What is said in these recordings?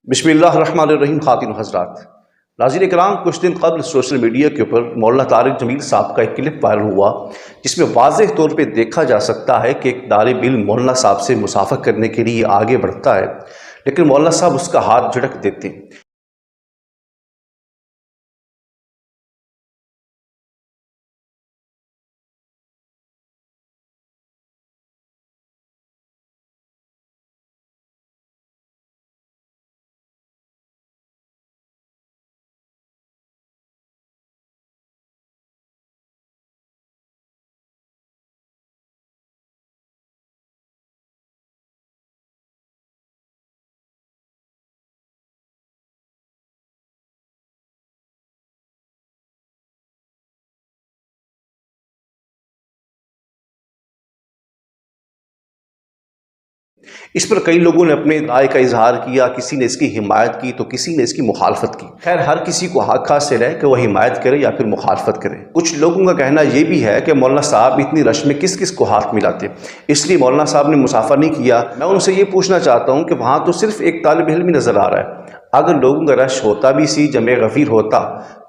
बिस्मिल्लाहिर्रहमानिर्रहीम। खातिन हज़रात, नाज़रीन इकराम, कुछ दिन कबल सोशल मीडिया के ऊपर मौलाना तारिक जमील साहब का एक क्लिप वायरल हुआ जिसमें वाज़ेह तौर पे देखा जा सकता है कि एक तालिब इल्म मौलाना साहब से मुसाफ़ा करने के लिए आगे बढ़ता है, लेकिन मौलाना साहब उसका हाथ झटक देते हैं। इस पर कई लोगों ने अपने राय का इजहार किया, किसी ने इसकी हिमायत की तो किसी ने इसकी मुखालफत की। खैर, हर किसी को हक हासिल है कि वह हिमायत करे या फिर मुखालफत करे। कुछ लोगों का कहना यह भी है कि मौलाना साहब इतनी रश में किस किस को हाथ मिलाते, इसलिए मौलाना साहब ने मुसाफा नहीं किया। मैं उनसे ये पूछना चाहता हूँ कि वहाँ तो सिर्फ एक तालिब इल्म ही नज़र आ रहा है। अगर लोगों का रश होता भी सी, जमे गफीर होता,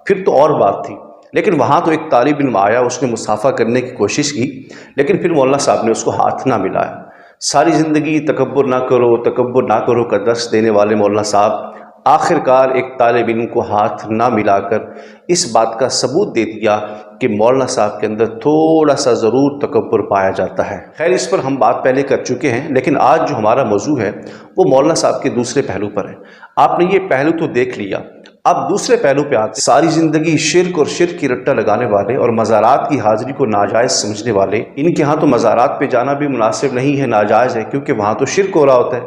फिर तो और बात थी, लेकिन वहाँ तो एक तालिब इल्म आया, उसने मुसाफा करने की कोशिश की, लेकिन फिर मौलाना साहब ने उसको हाथ ना मिलाया। सारी ज़िंदगी तकब्बुर ना करो का दर्स देने वाले मौलाना साहब आखिरकार एक तालिब इल्म को हाथ ना मिलाकर इस बात का सबूत दे दिया कि मौलाना साहब के अंदर थोड़ा सा ज़रूर तकब्बुर पाया जाता है। खैर, इस पर हम बात पहले कर चुके हैं, लेकिन आज जो हमारा मौजू है वो मौलाना साहब के दूसरे पहलू पर है। आपने ये पहलू तो देख लिया, अब दूसरे पहलू पे आते। सारी ज़िंदगी शिर्क और शिर्क की रट्टा लगाने वाले और मज़ारात की हाज़िरी को नाजायज़ समझने वाले, इनके यहाँ तो मज़ारात पे जाना भी मुनासिब नहीं है, नाजायज़ है, क्योंकि वहाँ तो शिर्क हो रहा होता है।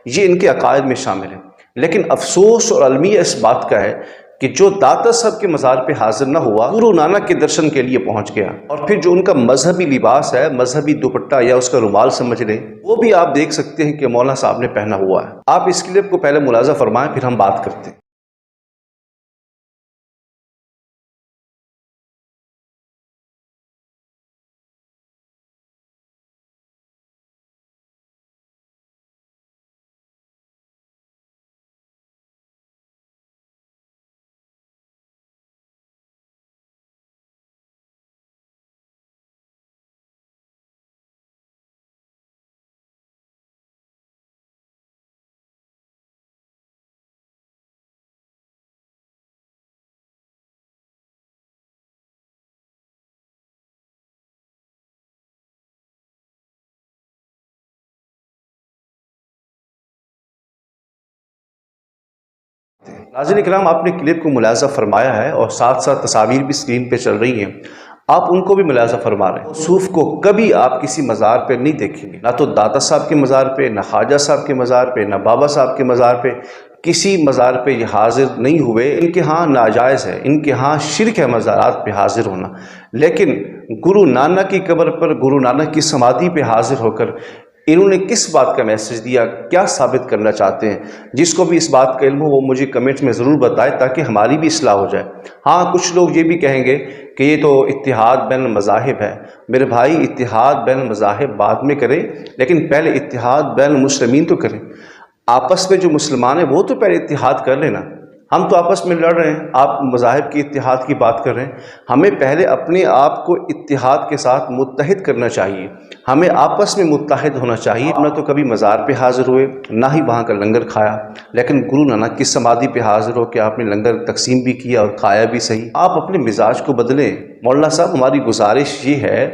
ये इनके अकायद में शामिल है। लेकिन अफसोस और अलमिया इस बात का है कि जो दाता साहब के मज़ार पे हाजिर ना हुआ, गुरु नानक के दर्शन के लिए पहुँच गया, और फिर जो उनका मजहबी लिबास है, मजहबी दुपट्टा या उसका रुमाल समझ लें, वो भी आप देख सकते हैं कि मौलाना साहब ने पहना हुआ है। आप इस क्लिप को पहले मुलाज़ा फरमाएं, फिर हम बात करते हैं। नाज़रीन इकराम, आपने क्लिप को मुलाज़ा फरमाया है और साथ साथ तस्वीर भी स्क्रीन पे चल रही हैं, आप उनको भी मुलाज़ा फरमा रहे हैं। सूफ़ को कभी आप किसी मज़ार पे नहीं देखेंगे, ना तो दाता साहब के मज़ार पे, ना ख्वाजा साहब के मज़ार पे, ना बाबा साहब के मज़ार पे, किसी मज़ार पे ये हाजिर नहीं हुए। इनके यहाँ नाजायज़ है, इनके यहाँ शिरक है मज़ारात पे हाजिर होना, लेकिन गुरु नानक की कब्र पर, गुरु नानक की समाधि पे हाजिर होकर इन्होंने किस बात का मैसेज दिया, क्या साबित करना चाहते हैं? जिसको भी इस बात का इल्म हो वो मुझे कमेंट्स में ज़रूर बताए ताकि हमारी भी इस्लाह हो जाए। हाँ, कुछ लोग ये भी कहेंगे कि ये तो इत्तिहाद बैन मज़ाहिब है। मेरे भाई, इत्तिहाद बैन मज़ाहिब बाद में करें, लेकिन पहले इत्तिहाद बैन मुस्लिमीन तो करें। आपस में जो मुसलमान हैं वो तो पहले इत्तिहाद कर लेना। हम तो आपस में लड़ रहे हैं, आप मज़ाहिब की इत्तिहाद की बात कर रहे हैं। हमें पहले अपने आप को इत्तिहाद के साथ मुत्तहिद करना चाहिए, हमें आपस में मुत्तहिद होना चाहिए। ना तो कभी मज़ार पे हाज़िर हुए, ना ही वहाँ का लंगर खाया, लेकिन गुरु नानक की समाधि पे हाज़िर हो के आपने लंगर तकसीम भी किया और खाया भी सही। आप अपने मिजाज को बदलें। मौलाना साहब, हमारी गुजारिश ये है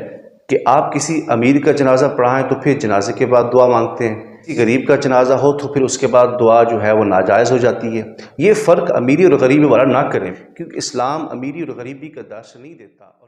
कि आप किसी अमीर का जनाजा पढ़ाएं तो फिर जनाजे के बाद दुआ मांगते हैं, किसी गरीब का जनाजा हो तो फिर उसके बाद दुआ जो है वो नाजायज़ हो जाती है। ये फ़र्क अमीरी और गरीबी वाला ना करें, क्योंकि इस्लाम अमीरी और गरीबी का दर्श नहीं देता।